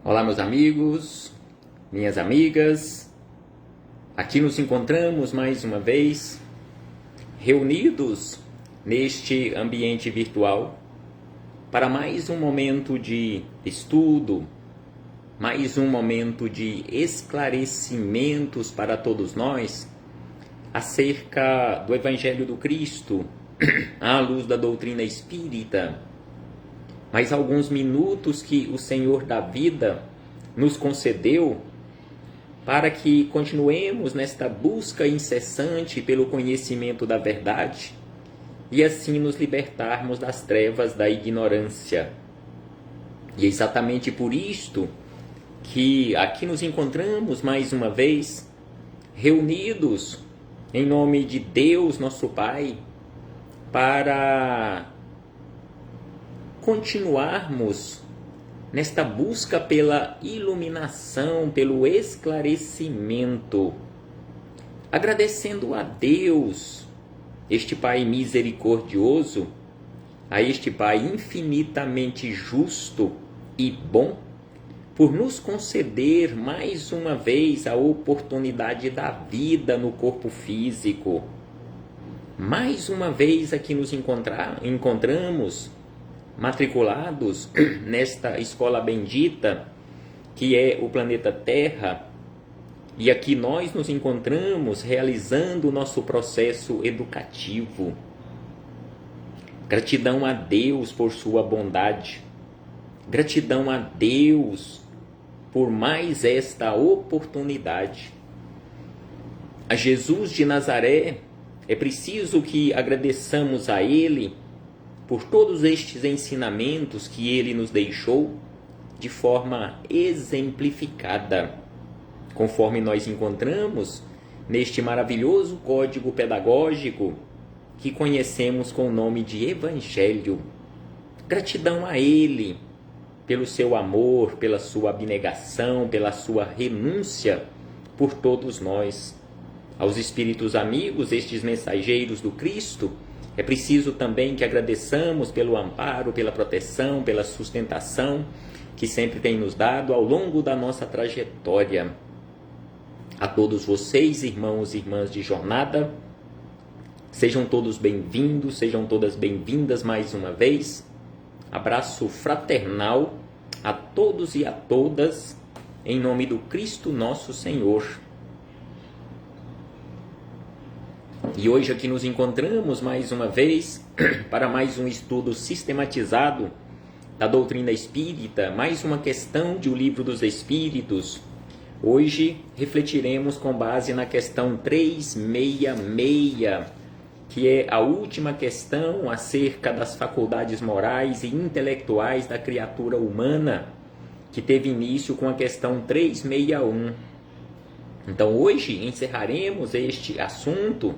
Olá, meus amigos, minhas amigas. Aqui nos encontramos mais uma vez, reunidos neste ambiente virtual, para mais um momento de estudo, mais um momento de esclarecimentos para todos nós acerca do Evangelho do Cristo, à luz da doutrina espírita. Mais alguns minutos que o Senhor da vida nos concedeu para que continuemos nesta busca incessante pelo conhecimento da verdade e assim nos libertarmos das trevas da ignorância. E é exatamente por isto que aqui nos encontramos mais uma vez, reunidos em nome de Deus, nosso Pai, para continuarmos nesta busca pela iluminação, pelo esclarecimento, agradecendo a Deus, este Pai misericordioso, a este Pai infinitamente justo e bom, por nos conceder mais uma vez a oportunidade da vida no corpo físico. Mais uma vez aqui nos encontramos matriculados nesta escola bendita que é o planeta Terra, e aqui nós nos encontramos realizando o nosso processo educativo. Gratidão a Deus por sua bondade, gratidão a Deus por mais esta oportunidade. A Jesus de Nazaré é preciso que agradeçamos a Ele por todos estes ensinamentos que Ele nos deixou de forma exemplificada, conforme nós encontramos neste maravilhoso código pedagógico que conhecemos com o nome de Evangelho. Gratidão a Ele pelo seu amor, pela sua abnegação, pela sua renúncia por todos nós. Aos espíritos amigos, estes mensageiros do Cristo, é preciso também que agradeçamos pelo amparo, pela proteção, pela sustentação que sempre tem nos dado ao longo da nossa trajetória. A todos vocês, irmãos e irmãs de jornada, sejam todos bem-vindos, sejam todas bem-vindas mais uma vez. Abraço fraternal a todos e a todas, em nome do Cristo nosso Senhor. E hoje aqui nos encontramos mais uma vez para mais um estudo sistematizado da doutrina espírita, mais uma questão de O Livro dos Espíritos. Hoje refletiremos com base na questão 366, que é a última questão acerca das faculdades morais e intelectuais da criatura humana, que teve início com a questão 361. Então hoje encerraremos este assunto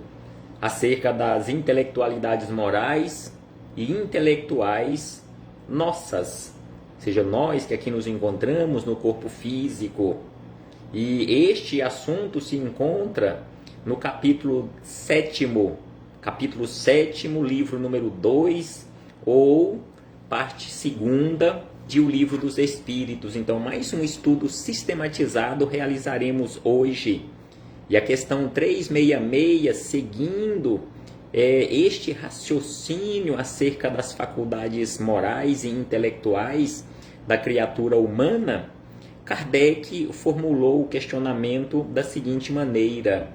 acerca das intelectualidades morais e intelectuais nossas, seja nós que aqui nos encontramos no corpo físico. E este assunto se encontra no capítulo 7º, livro número 2, ou parte 2ª de O Livro dos Espíritos. Então, mais um estudo sistematizado realizaremos hoje. E a questão 366, seguindo este raciocínio acerca das faculdades morais e intelectuais da criatura humana, Kardec formulou o questionamento da seguinte maneira: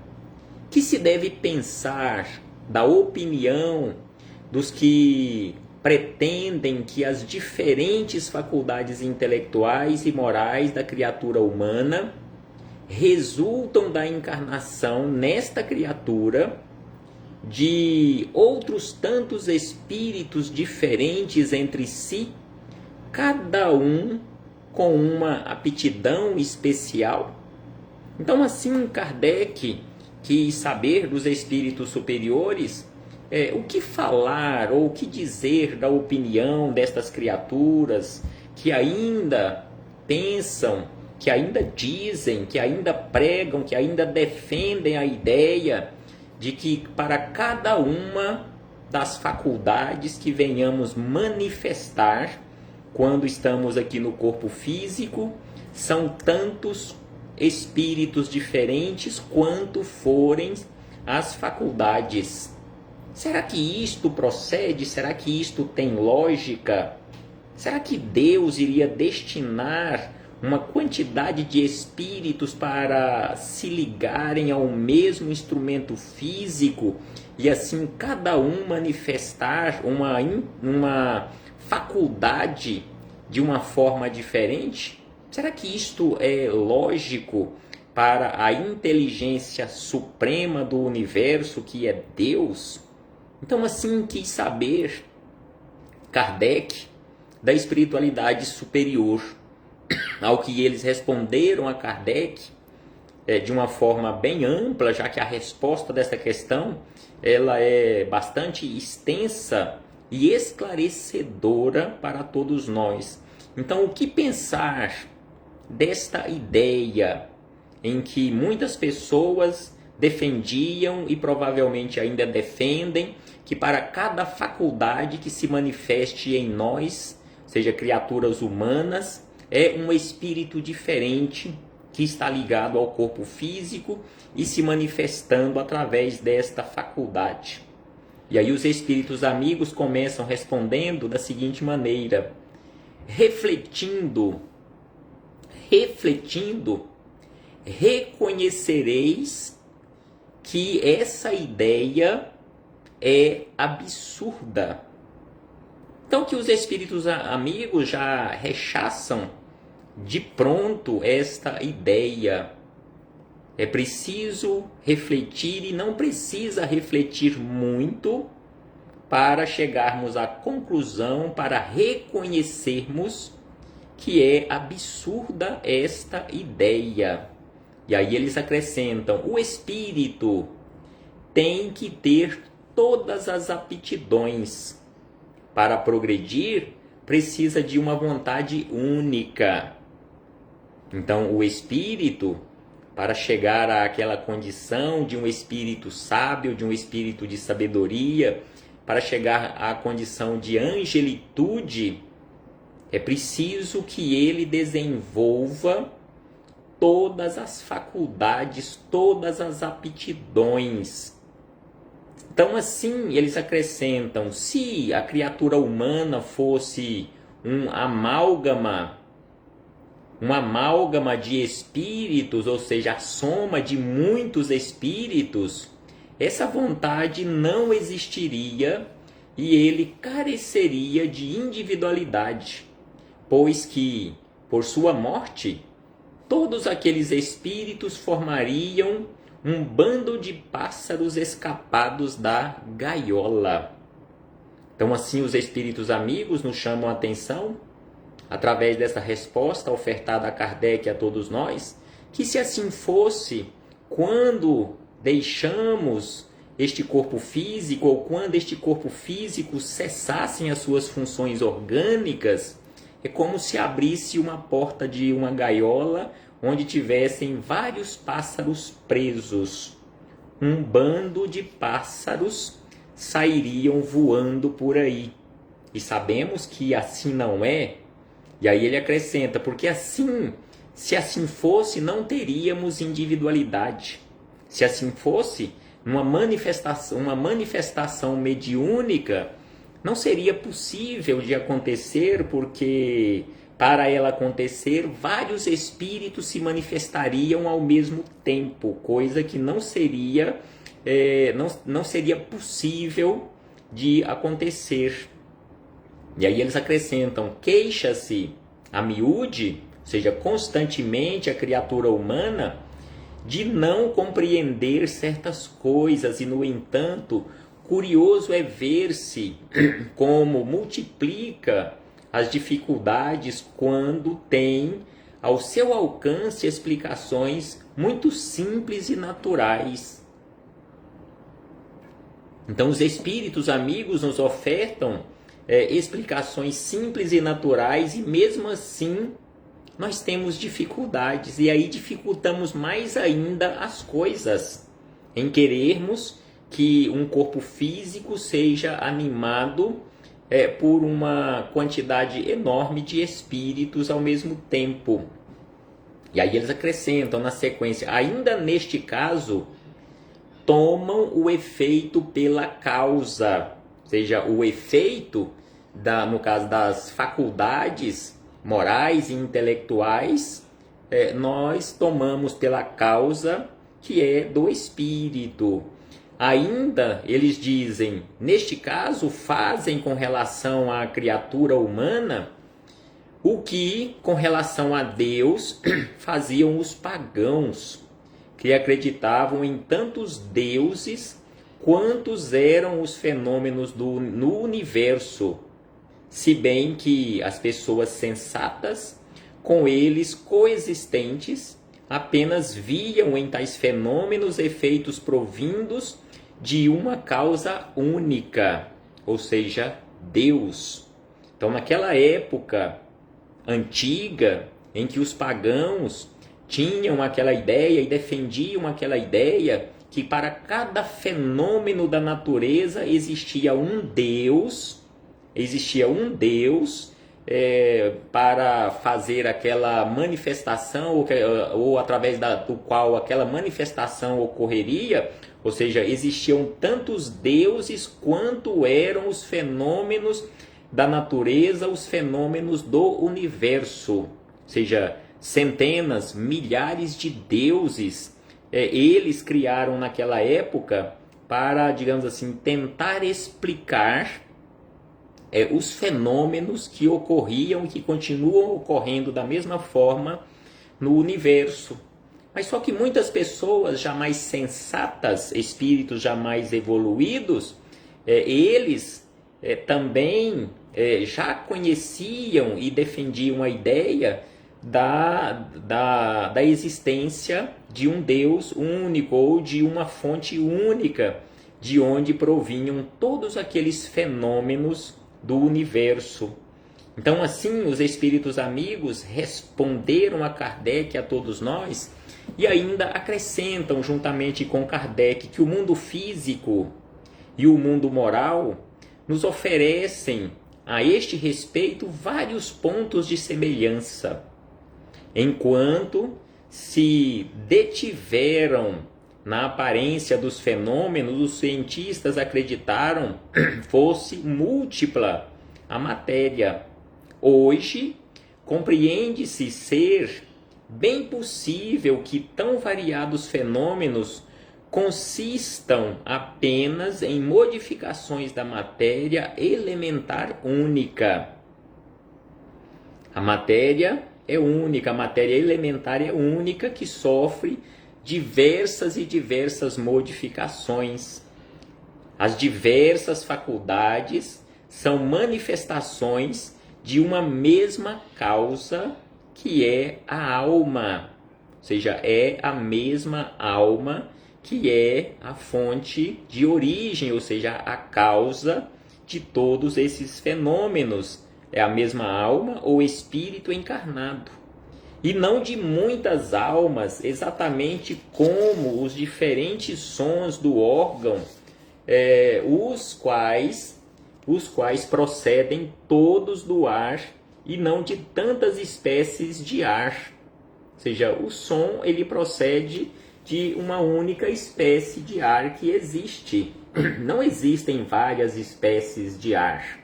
que se deve pensar da opinião dos que pretendem que as diferentes faculdades intelectuais e morais da criatura humana resultam da encarnação nesta criatura de outros tantos espíritos diferentes entre si, cada um com uma aptidão especial? Então, assim, Kardec quis saber dos espíritos superiores o que falar ou o que dizer da opinião destas criaturas que ainda pensam, que ainda dizem, que ainda pregam, que ainda defendem a ideia de que para cada uma das faculdades que venhamos manifestar, quando estamos aqui no corpo físico, são tantos espíritos diferentes quanto forem as faculdades. Será que isto procede? Será que isto tem lógica? Será que Deus iria destinar uma quantidade de espíritos para se ligarem ao mesmo instrumento físico e assim cada um manifestar uma faculdade de uma forma diferente? Será que isto é lógico para a inteligência suprema do universo, que é Deus? Então, assim, quis saber Kardec da espiritualidade superior. Ao que eles responderam a Kardec de uma forma bem ampla, já que a resposta dessa questão ela é bastante extensa e esclarecedora para todos nós. Então, o que pensar desta ideia em que muitas pessoas defendiam e provavelmente ainda defendem que para cada faculdade que se manifeste em nós, seja criaturas humanas, é um espírito diferente que está ligado ao corpo físico e se manifestando através desta faculdade. E aí os espíritos amigos começam respondendo da seguinte maneira: refletindo, reconhecereis que essa ideia é absurda. Então que os espíritos amigos já rechaçam de pronto esta ideia. É preciso refletir e não precisa refletir muito para chegarmos à conclusão, para reconhecermos que é absurda esta ideia. E aí eles acrescentam: o espírito tem que ter todas as aptidões. Para progredir, precisa de uma vontade única. Então, o espírito, para chegar àquela condição de um espírito sábio, de um espírito de sabedoria, para chegar à condição de angelitude, é preciso que ele desenvolva todas as faculdades, todas as aptidões. Então, assim, eles acrescentam: se a criatura humana fosse um amálgama de espíritos, ou seja, a soma de muitos espíritos, essa vontade não existiria e ele careceria de individualidade, pois que, por sua morte, todos aqueles espíritos formariam um bando de pássaros escapados da gaiola. Então, assim, os espíritos amigos nos chamam a atenção, através dessa resposta ofertada a Kardec a todos nós, que se assim fosse, quando deixamos este corpo físico, ou quando este corpo físico cessassem as suas funções orgânicas, é como se abrisse uma porta de uma gaiola onde tivessem vários pássaros presos. Um bando de pássaros sairiam voando por aí. E sabemos que assim não é. E aí ele acrescenta: porque assim, se assim fosse, não teríamos individualidade. Se assim fosse, uma manifestação mediúnica não seria possível de acontecer, porque para ela acontecer, vários espíritos se manifestariam ao mesmo tempo, coisa que não seria possível de acontecer. E aí eles acrescentam: queixa-se a miúde, ou seja, constantemente a criatura humana, de não compreender certas coisas, e no entanto, curioso é ver-se como multiplica as dificuldades quando tem ao seu alcance explicações muito simples e naturais. Então os espíritos amigos nos ofertam explicações simples e naturais, e mesmo assim nós temos dificuldades, e aí dificultamos mais ainda as coisas, em querermos que um corpo físico seja animado por uma quantidade enorme de espíritos ao mesmo tempo. E aí eles acrescentam na sequência, ainda neste caso, tomam o efeito pela causa, ou seja, o efeito, no caso das faculdades morais e intelectuais, nós tomamos pela causa que é do espírito. Ainda, eles dizem, neste caso, fazem com relação à criatura humana o que, com relação a Deus, faziam os pagãos, que acreditavam em tantos deuses quantos eram os fenômenos no universo, se bem que as pessoas sensatas, com eles coexistentes, apenas viam em tais fenômenos efeitos provindos de uma causa única, ou seja, Deus. Então, naquela época antiga, em que os pagãos tinham aquela ideia e defendiam aquela ideia que para cada fenômeno da natureza existia um Deus, para fazer aquela manifestação, ou através do qual aquela manifestação ocorreria, ou seja, existiam tantos deuses quanto eram os fenômenos da natureza, os fenômenos do universo, ou seja, centenas, milhares de deuses, eles criaram naquela época para, digamos assim, tentar explicar os fenômenos que ocorriam e que continuam ocorrendo da mesma forma no universo. Mas só que muitas pessoas jamais sensatas, espíritos jamais evoluídos, eles também já conheciam e defendiam a ideia da existência de um Deus único ou de uma fonte única, de onde provinham todos aqueles fenômenos do universo. Então, assim, os espíritos amigos responderam a Kardec, a todos nós, e ainda acrescentam, juntamente com Kardec, que o mundo físico e o mundo moral nos oferecem, a este respeito, vários pontos de semelhança. Enquanto se detiveram na aparência dos fenômenos, os cientistas acreditaram fosse múltipla a matéria. Hoje, compreende-se ser bem possível que tão variados fenômenos consistam apenas em modificações da matéria elementar única. A matéria é única, a matéria elementar é única, que sofre diversas e diversas modificações. As diversas faculdades são manifestações de uma mesma causa, que é a alma. Ou seja, é a mesma alma que é a fonte de origem, ou seja, a causa de todos esses fenômenos. É a mesma alma ou espírito encarnado. E não de muitas almas, exatamente como os diferentes sons do órgão, os quais procedem todos do ar e não de tantas espécies de ar. Ou seja, o som ele procede de uma única espécie de ar que existe. Não existem várias espécies de ar.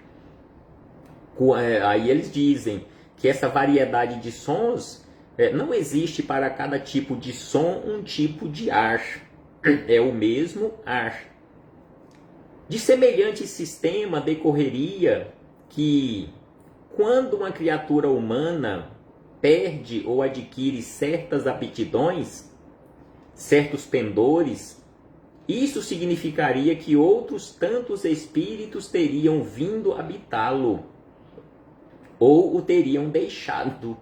Aí eles dizem que essa variedade de sons não existe para cada tipo de som um tipo de ar. É o mesmo ar. De semelhante sistema decorreria que, quando uma criatura humana perde ou adquire certas aptidões, certos pendores, isso significaria que outros tantos espíritos teriam vindo habitá-lo, ou o teriam deixado.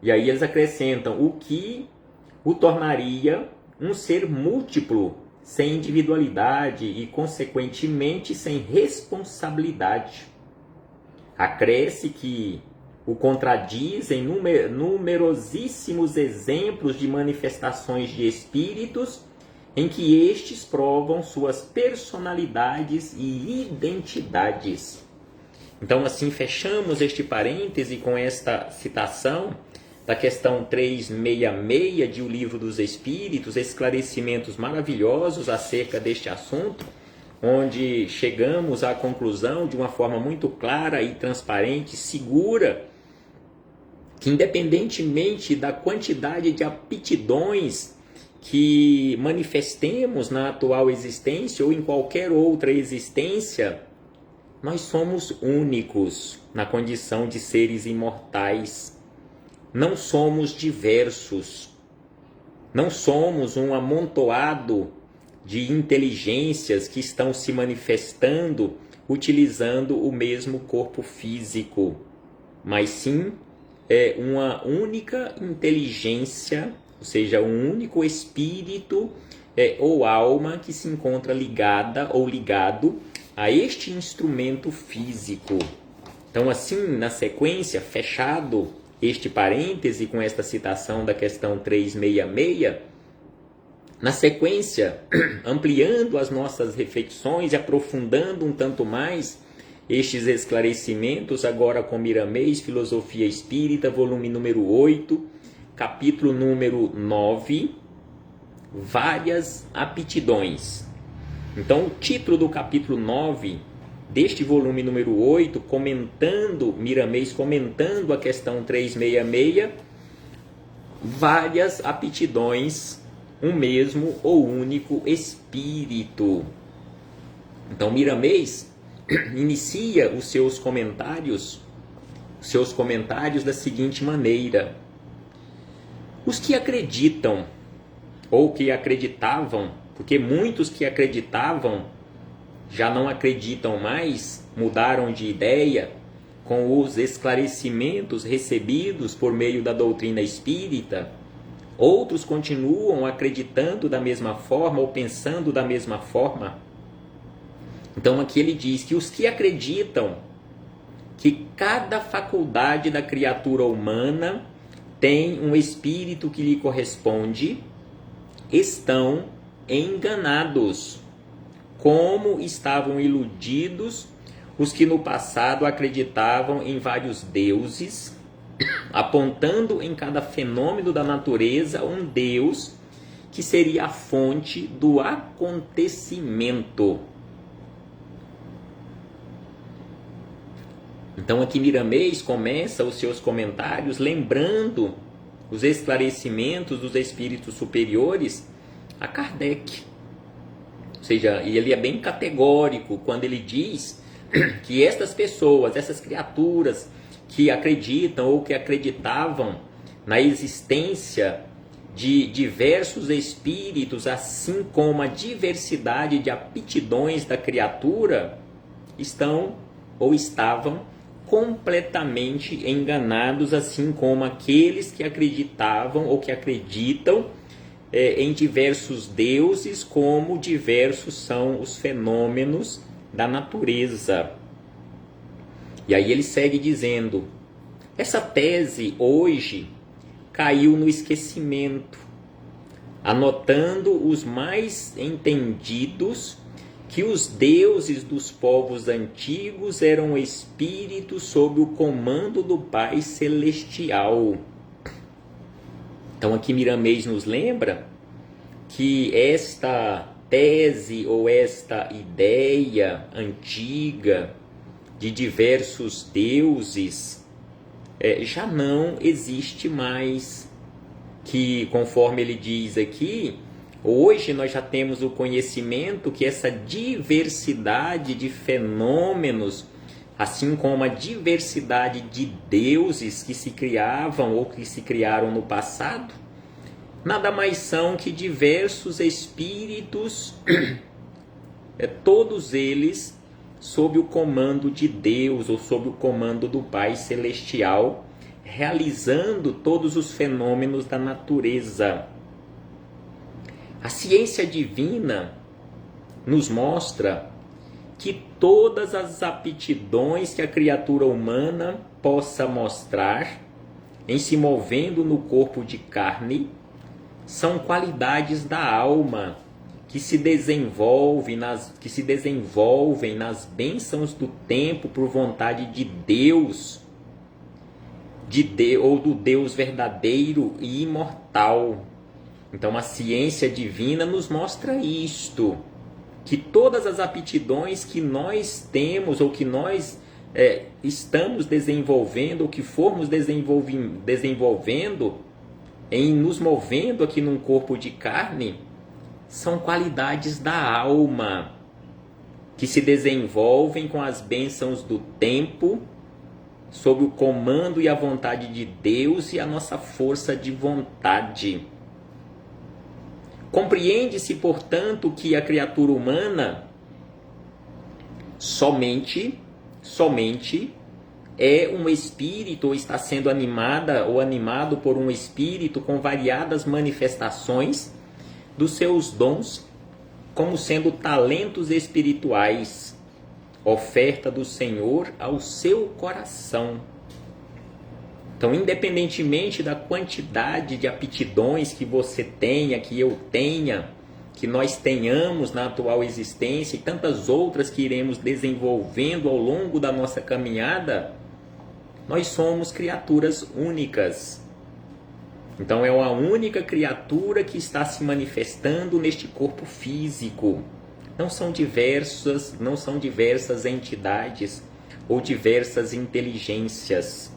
E aí eles acrescentam o que o tornaria um ser múltiplo, sem individualidade e, consequentemente, sem responsabilidade. Acresce que o contradizem numerosíssimos exemplos de manifestações de espíritos em que estes provam suas personalidades e identidades. Então, assim, fechamos este parêntese com esta citação da questão 366 de O Livro dos Espíritos, esclarecimentos maravilhosos acerca deste assunto, onde chegamos à conclusão de uma forma muito clara e transparente, segura, que independentemente da quantidade de aptidões que manifestemos na atual existência ou em qualquer outra existência, nós somos únicos na condição de seres imortais. Não somos diversos. Não somos um amontoado de inteligências que estão se manifestando utilizando o mesmo corpo físico, mas sim uma única inteligência, ou seja, um único espírito ou alma que se encontra ligada ou ligado a este instrumento físico. Então, assim, na sequência, fechado este parêntese com esta citação da questão 366, na sequência, ampliando as nossas reflexões e aprofundando um tanto mais estes esclarecimentos, agora com Miramês, Filosofia Espírita, volume número 8, capítulo número 9, várias aptidões. Então, o título do capítulo 9 deste volume número 8, Miramês comentando a questão 366, várias aptidões, um mesmo ou único espírito. Então, Miramês inicia os seus comentários da seguinte maneira: os que acreditam ou que acreditavam, porque muitos que acreditavam já não acreditam mais, mudaram de ideia com os esclarecimentos recebidos por meio da doutrina espírita. Outros continuam acreditando da mesma forma ou pensando da mesma forma. Então aqui ele diz que os que acreditam que cada faculdade da criatura humana tem um espírito que lhe corresponde, estão enganados, como estavam iludidos os que no passado acreditavam em vários deuses, apontando em cada fenômeno da natureza um Deus que seria a fonte do acontecimento. Então aqui Miramês começa os seus comentários lembrando os esclarecimentos dos espíritos superiores a Kardec. Ou seja, ele é bem categórico quando ele diz que estas pessoas, essas criaturas que acreditam ou que acreditavam na existência de diversos espíritos, assim como a diversidade de aptidões da criatura, estão ou estavam completamente enganados, assim como aqueles que acreditavam ou que acreditam em diversos deuses, como diversos são os fenômenos da natureza. E aí ele segue dizendo: essa tese hoje caiu no esquecimento, anotando os mais entendidos que os deuses dos povos antigos eram espíritos sob o comando do Pai Celestial. Então aqui Miramês nos lembra que esta tese ou esta ideia antiga de diversos deuses já não existe mais, que conforme ele diz aqui, hoje nós já temos o conhecimento que essa diversidade de fenômenos, assim como a diversidade de deuses que se criavam ou que se criaram no passado, nada mais são que diversos espíritos, todos eles sob o comando de Deus ou sob o comando do Pai Celestial, realizando todos os fenômenos da natureza. A ciência divina nos mostra que todas as aptidões que a criatura humana possa mostrar em se movendo no corpo de carne são qualidades da alma que se desenvolvem nas bênçãos do tempo por vontade de Deus, ou do Deus verdadeiro e imortal. Então a ciência divina nos mostra isto, que todas as aptidões que nós temos ou que nós estamos desenvolvendo ou que formos desenvolvendo em nos movendo aqui num corpo de carne, são qualidades da alma, que se desenvolvem com as bênçãos do tempo, sob o comando e a vontade de Deus e a nossa força de vontade. Compreende-se, portanto, que a criatura humana somente é um espírito, ou está sendo animada ou animado por um espírito com variadas manifestações dos seus dons, como sendo talentos espirituais, oferta do Senhor ao seu coração. Então, independentemente da quantidade de aptidões que você tenha, que eu tenha, que nós tenhamos na atual existência e tantas outras que iremos desenvolvendo ao longo da nossa caminhada, nós somos criaturas únicas. Então é uma única criatura que está se manifestando neste corpo físico. Não são diversas entidades ou diversas inteligências.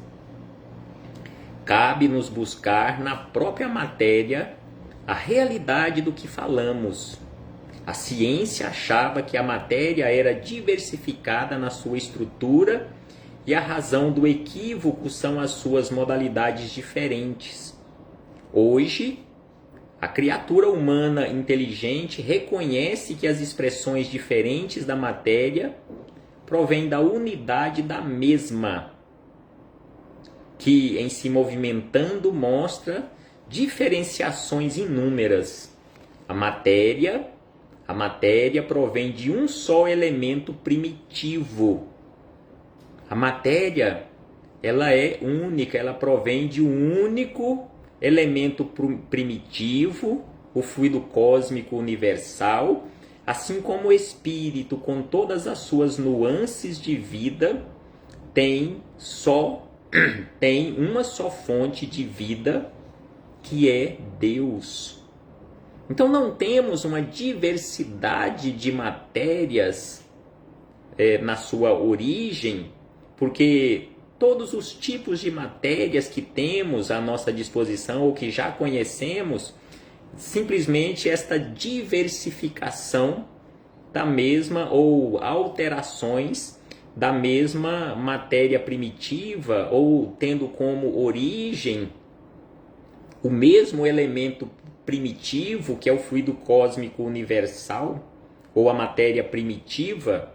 Cabe-nos buscar na própria matéria a realidade do que falamos. A ciência achava que a matéria era diversificada na sua estrutura e a razão do equívoco são as suas modalidades diferentes. Hoje, a criatura humana inteligente reconhece que as expressões diferentes da matéria provêm da unidade da mesma, que em se movimentando mostra diferenciações inúmeras. A matéria provém de um só elemento primitivo. A matéria, ela é única, ela provém de um único elemento primitivo, o fluido cósmico universal, assim como o espírito, com todas as suas nuances de vida, tem uma só fonte de vida, que é Deus. Então não temos uma diversidade de matérias na sua origem, porque todos os tipos de matérias que temos à nossa disposição ou que já conhecemos, simplesmente esta diversificação da mesma ou alterações da mesma matéria primitiva, ou tendo como origem o mesmo elemento primitivo, que é o fluido cósmico universal, ou a matéria primitiva,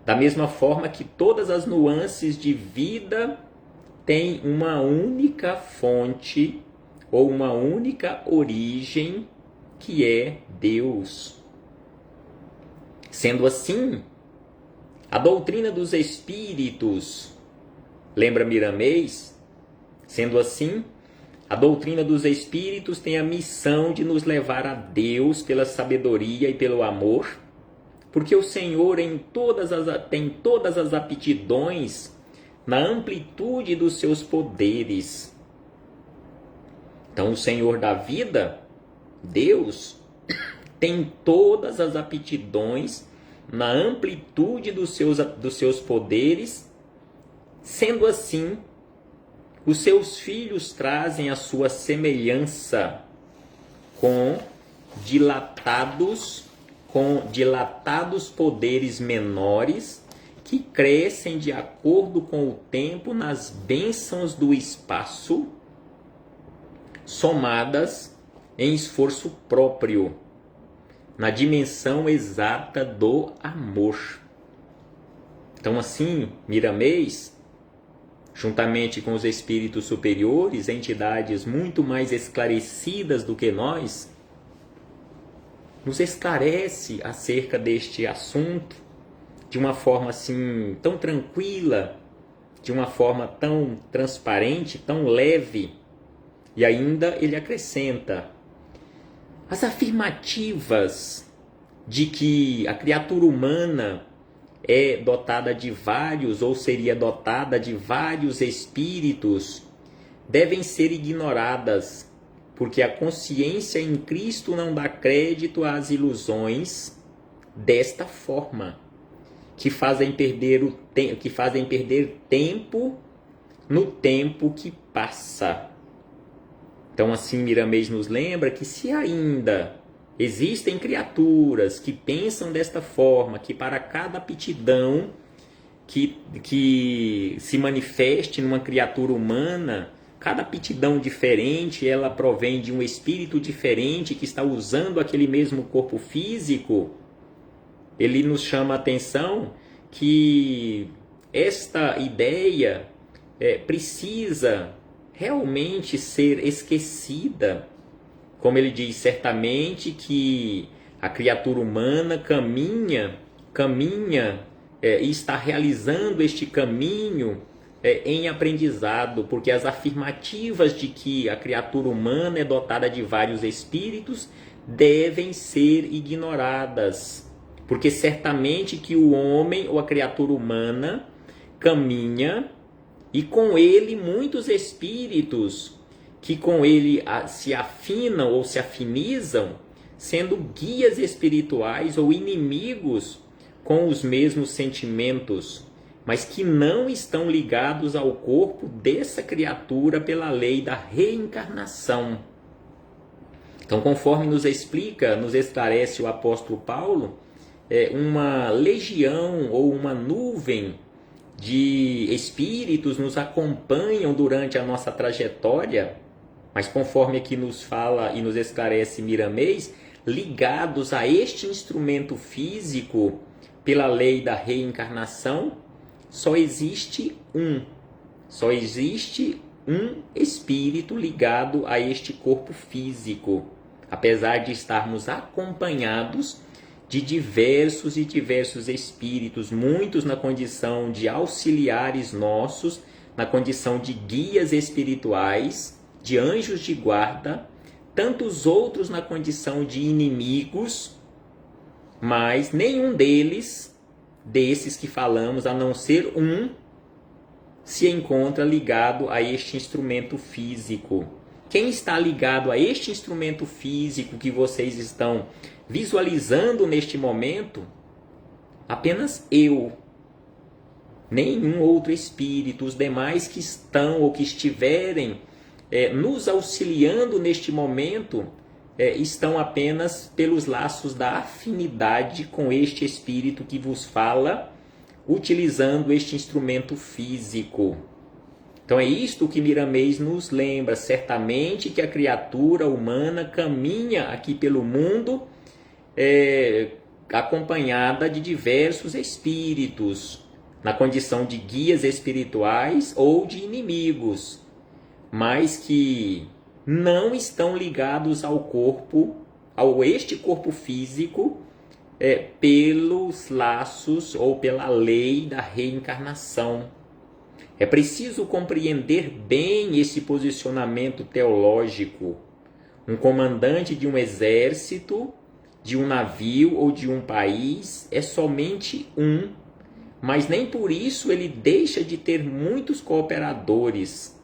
da mesma forma que todas as nuances de vida têm uma única fonte, ou uma única origem, que é Deus. Sendo assim, a doutrina dos espíritos, lembra Miramês? Sendo assim, a doutrina dos espíritos tem a missão de nos levar a Deus pela sabedoria e pelo amor, porque o Senhor tem todas as aptidões na amplitude dos seus poderes. Então o Senhor da vida, Deus, tem todas as aptidões na amplitude dos seus poderes. Sendo assim, os seus filhos trazem a sua semelhança com dilatados poderes menores que crescem de acordo com o tempo nas bênçãos do espaço, somadas em esforço próprio, na dimensão exata do amor. Então assim, Miramês, juntamente com os espíritos superiores, entidades muito mais esclarecidas do que nós, nos esclarece acerca deste assunto de uma forma assim tão tranquila, de uma forma tão transparente, tão leve. E ainda ele acrescenta: as afirmativas de que a criatura humana é dotada de vários, ou seria dotada de vários espíritos, devem ser ignoradas, porque a consciência em Cristo não dá crédito às ilusões desta forma, que fazem perder tempo no tempo que passa. Então, assim, Miramês nos lembra que se ainda existem criaturas que pensam desta forma, que para cada aptidão que se manifeste numa criatura humana, cada aptidão diferente, ela provém de um espírito diferente que está usando aquele mesmo corpo físico, ele nos chama a atenção que esta ideia precisa realmente ser esquecida. Como ele diz, certamente que a criatura humana caminha e está realizando este caminho em aprendizado, porque as afirmativas de que a criatura humana é dotada de vários espíritos devem ser ignoradas, porque certamente que o homem ou a criatura humana caminha e com ele muitos espíritos que com ele se afinam ou se afinizam, sendo guias espirituais ou inimigos com os mesmos sentimentos, mas que não estão ligados ao corpo dessa criatura pela lei da reencarnação. Então, conforme nos explica, nos esclarece o apóstolo Paulo, uma legião ou uma nuvem de espíritos nos acompanham durante a nossa trajetória, mas conforme aqui nos fala e nos esclarece Miramês, ligados a este instrumento físico pela lei da reencarnação, só existe um espírito ligado a este corpo físico, apesar de estarmos acompanhados de diversos espíritos, muitos na condição de auxiliares nossos, na condição de guias espirituais, de anjos de guarda, tantos outros na condição de inimigos, mas nenhum desses que falamos, a não ser um, se encontra ligado a este instrumento físico. Quem está ligado a este instrumento físico que vocês estão visualizando neste momento? Apenas eu. Nenhum outro espírito. Os demais que estão ou que estiverem nos auxiliando neste momento estão apenas pelos laços da afinidade com este espírito que vos fala, utilizando este instrumento físico. Então é isto que Miramês nos lembra. Certamente que a criatura humana caminha aqui pelo mundo acompanhada de diversos espíritos, na condição de guias espirituais ou de inimigos, mas que não estão ligados ao corpo, este corpo físico, pelos laços ou pela lei da reencarnação. É preciso compreender bem esse posicionamento teológico. Um comandante de um exército, de um navio ou de um país é somente um, mas nem por isso ele deixa de ter muitos cooperadores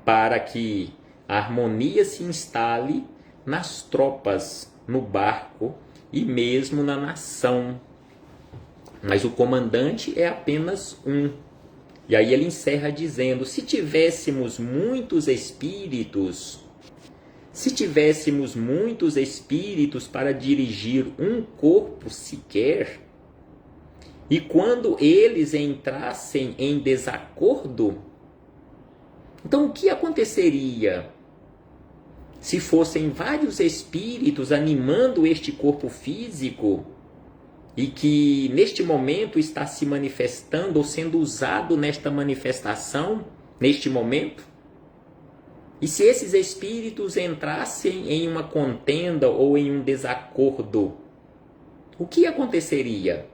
para que a harmonia se instale nas tropas, no barco e mesmo na nação. Mas o comandante é apenas um. E aí ele encerra dizendo: se tivéssemos muitos espíritos para dirigir um corpo sequer, e quando eles entrassem em desacordo, então o que aconteceria se fossem vários espíritos animando este corpo físico e que neste momento está se manifestando ou sendo usado nesta manifestação, neste momento? E se esses espíritos entrassem em uma contenda ou em um desacordo, o que aconteceria?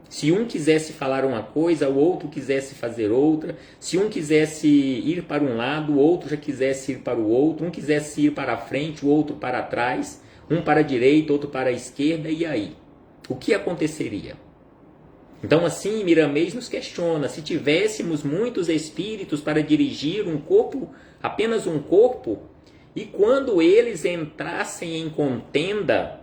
Se um quisesse falar uma coisa, o outro quisesse fazer outra. Se um quisesse ir para um lado, o outro já quisesse ir para o outro. Um quisesse ir para a frente, o outro para trás. um para a direita, outro para a esquerda, e aí? O que aconteceria? Então, assim, Miramês nos questiona: se tivéssemos muitos espíritos para dirigir um corpo, apenas um corpo, e quando eles entrassem em contenda,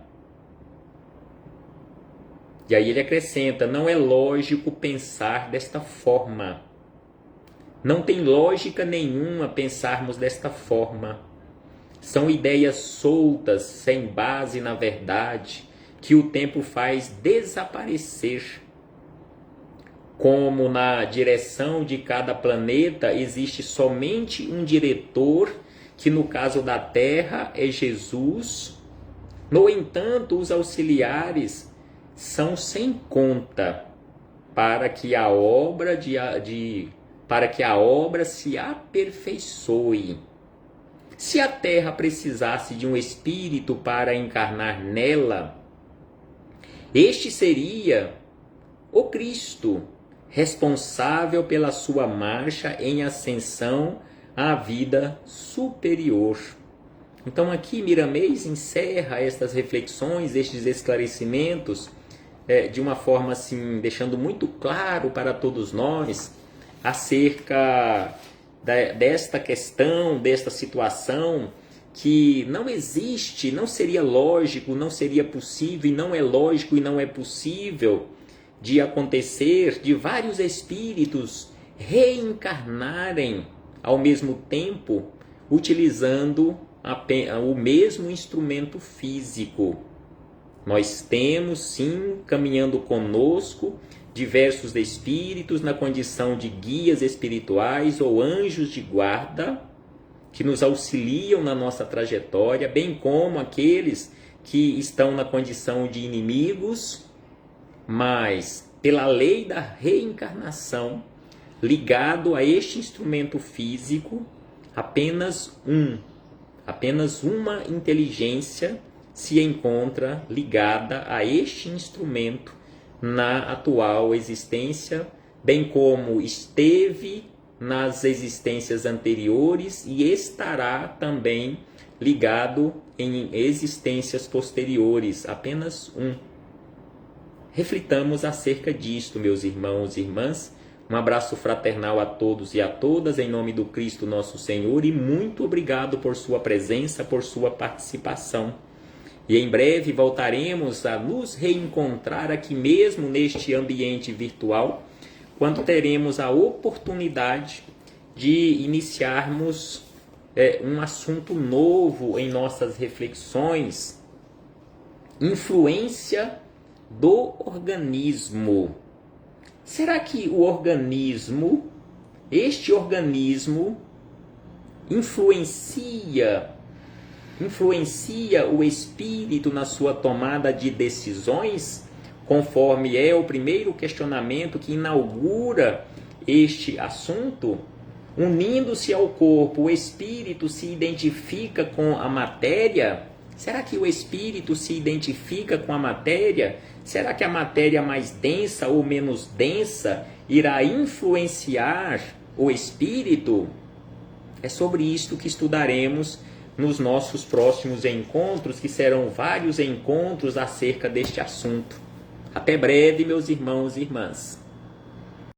e aí ele acrescenta: não é lógico pensar desta forma. Não tem lógica nenhuma pensarmos desta forma. São ideias soltas, sem base na verdade, que o tempo faz desaparecer. Como na direção de cada planeta existe somente um diretor, que no caso da Terra é Jesus. No entanto, os auxiliares são sem conta para que a obra se aperfeiçoe. Se a Terra precisasse de um espírito para encarnar nela, este seria o Cristo, responsável pela sua marcha em ascensão à vida superior. Então aqui Miramês encerra estas reflexões, estes esclarecimentos, de uma forma assim, deixando muito claro para todos nós acerca desta questão, desta situação, que não existe, não seria lógico, não seria possível, e não é lógico e não é possível de acontecer de vários espíritos reencarnarem ao mesmo tempo, utilizando o mesmo instrumento físico. Nós temos, sim, caminhando conosco, diversos espíritos na condição de guias espirituais ou anjos de guarda, que nos auxiliam na nossa trajetória, bem como aqueles que estão na condição de inimigos, mas pela lei da reencarnação, ligado a este instrumento físico, apenas uma inteligência se encontra ligada a este instrumento na atual existência, bem como esteve nas existências anteriores e estará também ligado em existências posteriores, apenas um. Reflitamos acerca disto, meus irmãos e irmãs. Um abraço fraternal a todos e a todas, em nome do Cristo nosso Senhor, e muito obrigado por sua presença, por sua participação. E em breve voltaremos a nos reencontrar aqui mesmo neste ambiente virtual, quando teremos a oportunidade de iniciarmos um assunto novo em nossas reflexões: influência do organismo. Será que este organismo influencia o espírito na sua tomada de decisões, conforme é o primeiro questionamento que inaugura este assunto? Unindo-se ao corpo, o espírito se identifica com a matéria? Será que o espírito se identifica com a matéria? Será que a matéria mais densa ou menos densa irá influenciar o espírito? É sobre isto que estudaremos nos nossos próximos encontros, que serão vários encontros acerca deste assunto. Até breve, meus irmãos e irmãs.